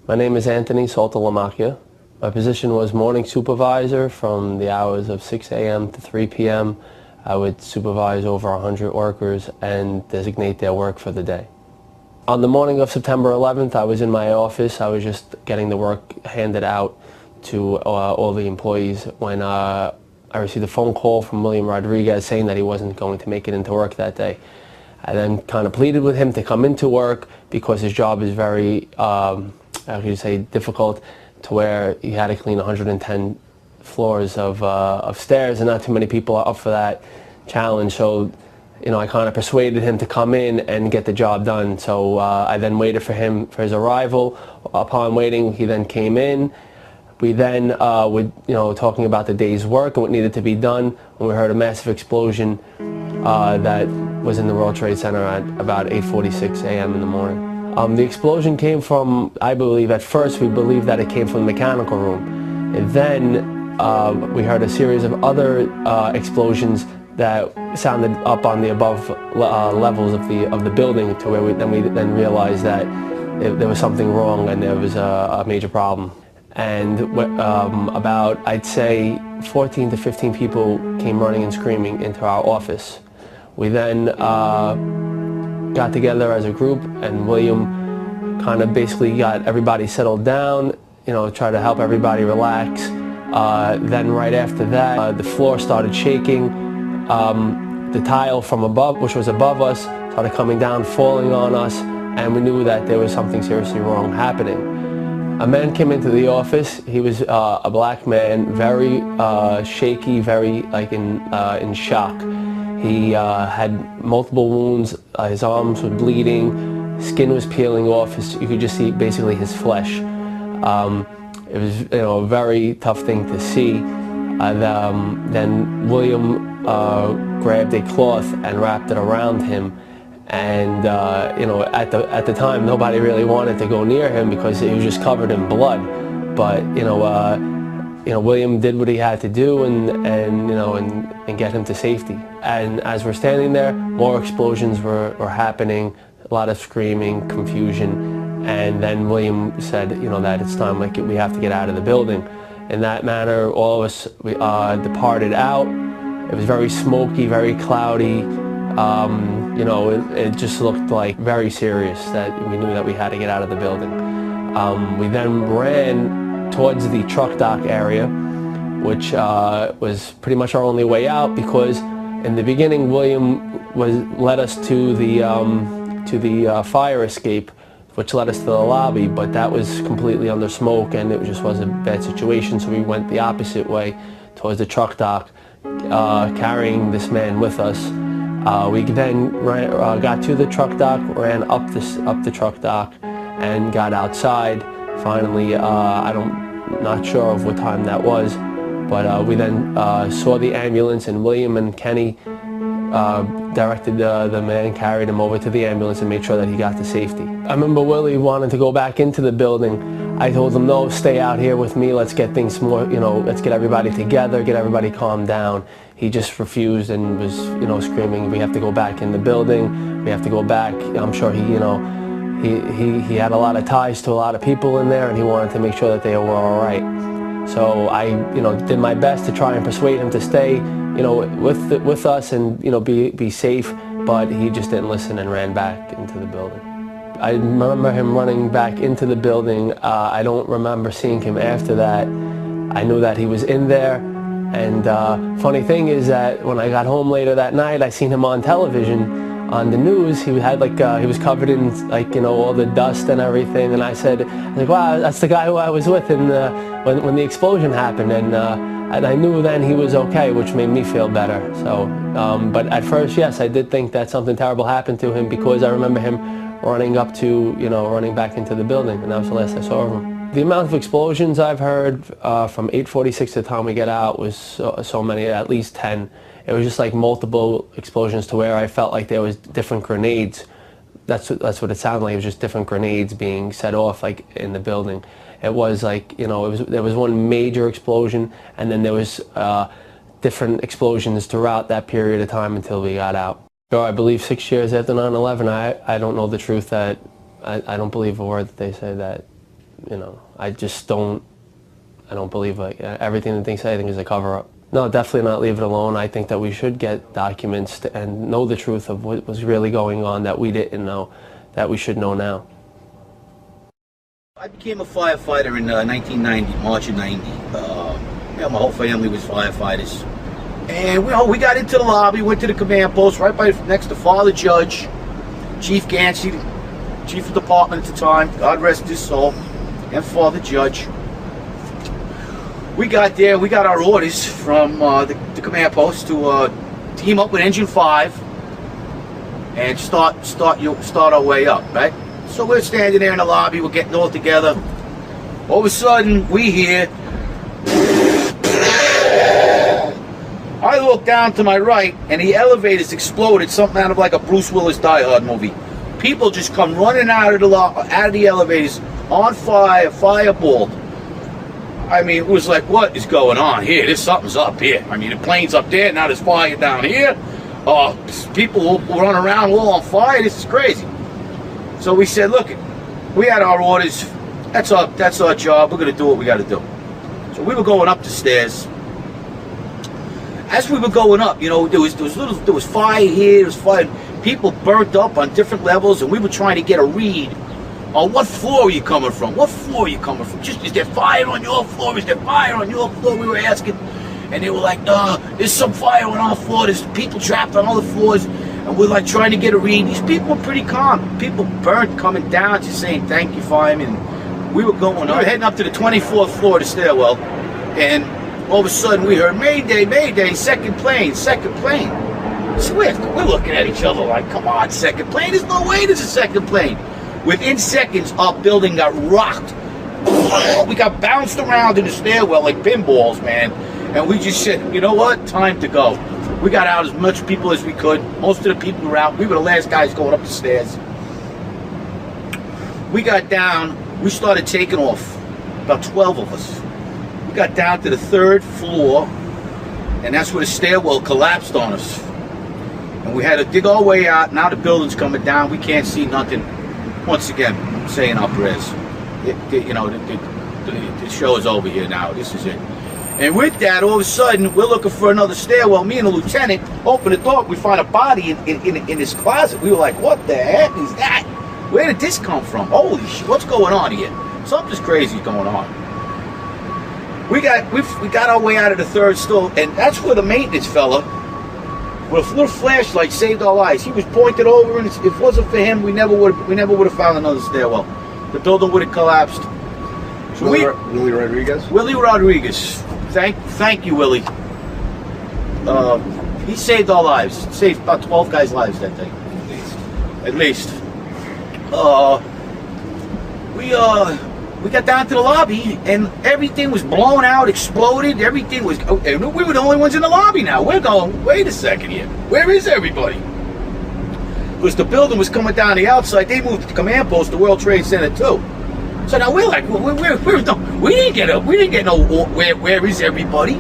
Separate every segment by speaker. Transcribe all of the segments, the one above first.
Speaker 1: My name is Anthony Saltalamacchia. My position was morning supervisor from the hours of 6 a.m. to 3 p.m. I would supervise over 100 workers and designate their work for the day. On the morning of September 11th, I was in my office. I was just getting the work handed out to all the employees when I received a phone call from William Rodriguez saying that he wasn't going to make it into work that day. I then kind of pleaded with him to come into work because his job is very, how could you say, difficult, to where he had to clean 110 floors of stairs, and not too many people are up for that challenge. So, you know, I kind of persuaded him to come in and get the job done. So I then waited for him for his arrival. Upon waiting, he then came in. We then were, talking about the day's work and what needed to be done when we heard a massive explosion that was in the World Trade Center at about 8:46 a.m. in the morning. The explosion came from, I believe, at first we believed that it came from the mechanical room. And then we heard a series of other explosions that sounded up on the above levels of the building, to where we then realized that there was something wrong and there was a major problem. And about, I'd say, 14 to 15 people came running and screaming into our office. We then got together as a group, and William kind of basically got everybody settled down, tried to help everybody relax. Then right after that, the floor started shaking. The tile from above, which was above us, started coming down, falling on us, and we knew that there was something seriously wrong happening. A man came into the office. He was a black man, very shaky, very in shock. He had multiple wounds. His arms were bleeding. Skin was peeling off. You could just see basically his flesh. It was a very tough thing to see. Then William grabbed a cloth and wrapped it around him. And at the time, nobody really wanted to go near him because he was just covered in blood. But William did what he had to do and get him to safety. And as we're standing there, more explosions were happening, a lot of screaming, confusion. And then William said, that it's time, we have to get out of the building. In that manner, all of us departed out. It was very smoky, very cloudy. It just looked like very serious, that we knew that we had to get out of the building. We then ran towards the truck dock area, which was pretty much our only way out, because in the beginning William led us to the fire escape, which led us to the lobby, but that was completely under smoke and it just was a bad situation, so we went the opposite way towards the truck dock, carrying this man with us. We then got to the truck dock, ran up the truck dock, and got outside. Finally, I'm not sure of what time that was, but we then saw the ambulance, and William and Kenny directed the man, carried him over to the ambulance, and made sure that he got to safety. I remember Willie wanted to go back into the building. I told him, no, stay out here with me. Let's get things more, let's get everybody together, get everybody calmed down. He just refused and was, screaming, we have to go back in the building. We have to go back. I'm sure he had a lot of ties to a lot of people in there, and he wanted to make sure that they were all right. So I, did my best to try and persuade him to stay, with us and, be safe, but he just didn't listen and ran back into the building. I remember him running back into the building. I don't remember seeing him after that. I knew that he was in there. And funny thing is that when I got home later that night, I seen him on television, on the news. He had he was covered in all the dust and everything. And I said, wow, that's the guy who I was with when the explosion happened. And I knew then he was okay, which made me feel better. So, but at first, yes, I did think that something terrible happened to him, because I remember him running running back into the building, and that was the last I saw of him. The amount of explosions I've heard from 8:46 to the time we get out was so many, at least 10. It was just like multiple explosions, to where I felt like there was different grenades. That's what it sounded like. It was just different grenades being set off in the building. It was there was one major explosion, and then there was different explosions throughout that period of time until we got out. So I believe 6 years after 9/11, I don't know the truth. That I don't believe a word that they say that you know, I just don't, I don't believe like everything that they say, I think is a cover-up. No, definitely not leave it alone. I think that we should get documents and know the truth of what was really going on that we didn't know, that we should know now.
Speaker 2: I became a firefighter in 1990, March of 90. Yeah, my whole family was firefighters. And we got into the lobby, went to the command post right next to Father Judge, Chief Gansey, Chief of Department at the time, God rest his soul, and Father Judge. We got there, we got our orders from the command post to team up with Engine 5 and start our way up, right? So we're standing there in the lobby, we're getting all together. All of a sudden, we hear, I look down to my right, and the elevators exploded, something out of like a Bruce Willis Die Hard movie. People just come running out of the elevators, on fire, fireballed. I mean, it was like, what is going on here? Something's up here. I mean, the plane's up there, now there's fire down here. People will run around all on fire. This is crazy. So we said, look, we had our orders. That's our job. We're going to do what we got to do. So we were going up the stairs. As we were going up, you know, there was fire here, there was fire. People burnt up on different levels, and we were trying to get a read on what floor are you coming from? What floor are you coming from? Just, is there fire on your floor? Is there fire on your floor? We were asking, and they were like, no, there's some fire on our floor. There's people trapped on other floors, and we're like trying to get a read. These people were pretty calm. People burnt coming down, just saying thank you, fireman. We were going up. We were heading up to the 24th floor of the stairwell, and all of a sudden we heard, Mayday, Mayday, second plane, second plane. So we're looking at each other like, come on, second plane? There's no way there's a second plane. Within seconds, our building got rocked. We got bounced around in the stairwell like pinballs, man. And we just said, you know what? Time to go. We got out as much people as we could. Most of the people were out. We were the last guys going up the stairs. We got down. We started taking off. About 12 of us. We got down to the 3rd floor, and that's where the stairwell collapsed on us. And we had to dig our way out. Now the building's coming down. We can't see nothing. Once again, saying our prayers. You know, the show is over here now. This is it. And with that, all of a sudden, we're looking for another stairwell. Me and the lieutenant open the door. We find a body in this closet. We were like, what the heck is that? Where did this come from? Holy shit, what's going on here? Something's crazy going on. We got our way out of the 3rd stool, and that's where the maintenance fella with a little flashlight saved our lives. He was pointed over, and if it wasn't for him, we never would have found another stairwell. The building would have collapsed. So
Speaker 3: Willie Rodriguez?
Speaker 2: Willie Rodriguez. Thank you, Willie. He saved our lives. Saved about 12 guys' lives that day. At least. We got down to the lobby, and everything was blown out, exploded. Everything was. We were the only ones in the lobby now. We're going, wait a second here. Where is everybody? Because the building was coming down the outside. They moved the command post to World Trade Center too. So now we're like, we didn't get no. Where is everybody?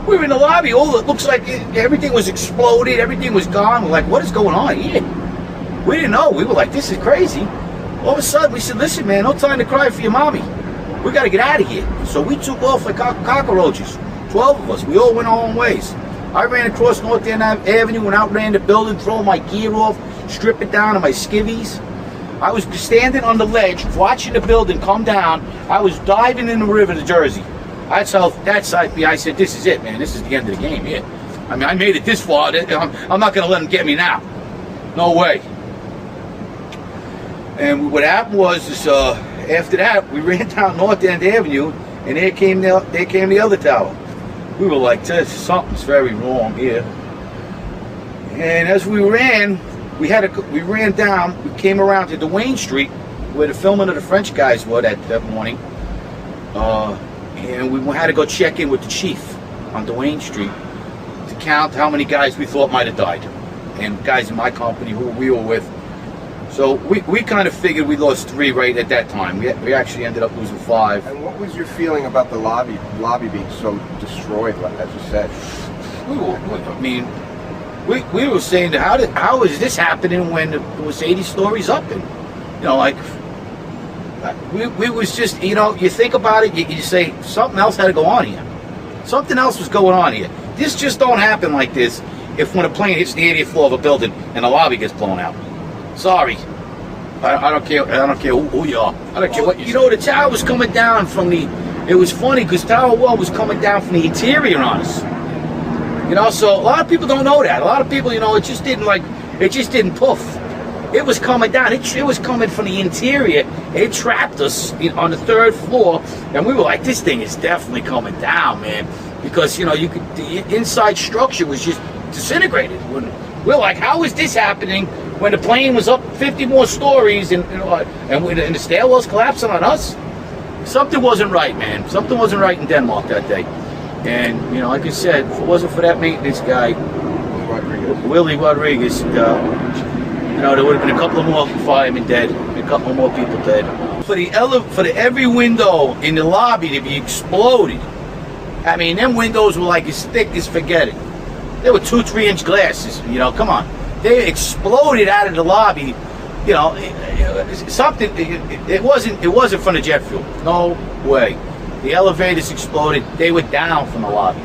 Speaker 2: We were in the lobby. Oh, it looks like everything was exploded. Everything was gone. We're like, what is going on here? We didn't know. We were like, this is crazy. All of a sudden, we said, listen, man, no time to cry for your mommy. We got to get out of here. So we took off like cockroaches. 12 of us. We all went our own ways. I ran across North End Avenue and outran the building, throwing my gear off, stripping down to my skivvies. I was standing on the ledge, watching the building come down. I was diving in the river to Jersey. I said, this is it, man. This is the end of the game here. I mean, I made it this far. I'm not going to let them get me now. No way. And what happened was, after that, we ran down North End Avenue, and there came the other tower. We were like, something's very wrong here. And as we ran, we ran down. We came around to Duane Street, where the filming of the French guys were that morning. And we had to go check in with the chief on Duane Street to count how many guys we thought might have died, and guys in my company who we were with. So we kind of figured we lost 3 right at that time. We actually ended up losing 5.
Speaker 3: And what was your feeling about the lobby being so destroyed, as you said?
Speaker 2: I mean, we were saying, how is this happening when it was 80 stories up? And, you know, like, we was just, you know, you think about it, you say something else had to go on here. Something else was going on here. This just don't happen like this if when a plane hits the 80th floor of a building and the lobby gets blown out. Sorry. I don't care. I don't care who you are. I don't care what you know. The tower was coming down from the. It was funny because Tower 1 was coming down from the interior on us. You know, so a lot of people don't know that. A lot of people, you know, it just didn't poof. It was coming down. It was coming from the interior. It trapped us on the 3rd floor, and we were like, this thing is definitely coming down, man, because you know the inside structure was just disintegrated. We're like, how is this happening when the plane was up 50 more stories and the stairwell's collapsing on us? Something wasn't right, man. Something wasn't right in Denmark that day. And, you know, like I said, if it wasn't for that maintenance guy, Willie Rodriguez, you know, there would have been a couple of more firemen dead, a couple more people dead. For every window in the lobby to be exploded, I mean, them windows were like as thick as spaghetti. They were 2-3 inch glasses, you know, come on. They exploded out of the lobby, you know, something, it wasn't from the jet fuel, no way. The elevators exploded, they were down from the lobby.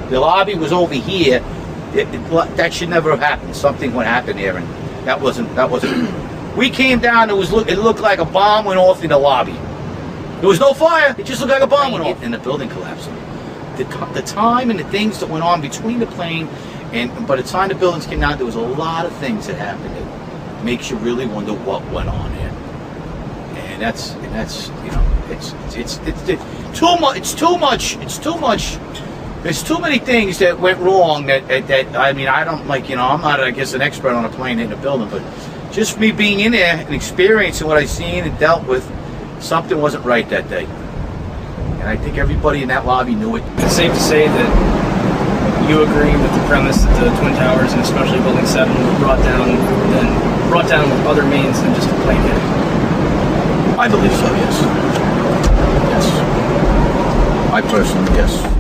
Speaker 2: The lobby was over here, that should never have happened. Something would happen there, and that wasn't, we came down, it looked like a bomb went off in the lobby. There was no fire, it just looked like a bomb went off. And the building collapsed. The time and the things that went on between the plane and by the time the buildings came down, there was a lot of things that happened that makes you really wonder what went on there. And that's you know, it's too much. There's too many things that went wrong that I mean, I don't, like, you know, I'm not, I guess, an expert on a plane in a building, but just me being in there and experiencing what I've seen and dealt with, something wasn't right that day. And I think everybody in that lobby knew it.
Speaker 4: It's safe to say that you agree with the premise that the Twin Towers, and especially Building 7, were brought down with other means than just a plane hit.
Speaker 2: I believe so, yes. Yes. I personally, yes.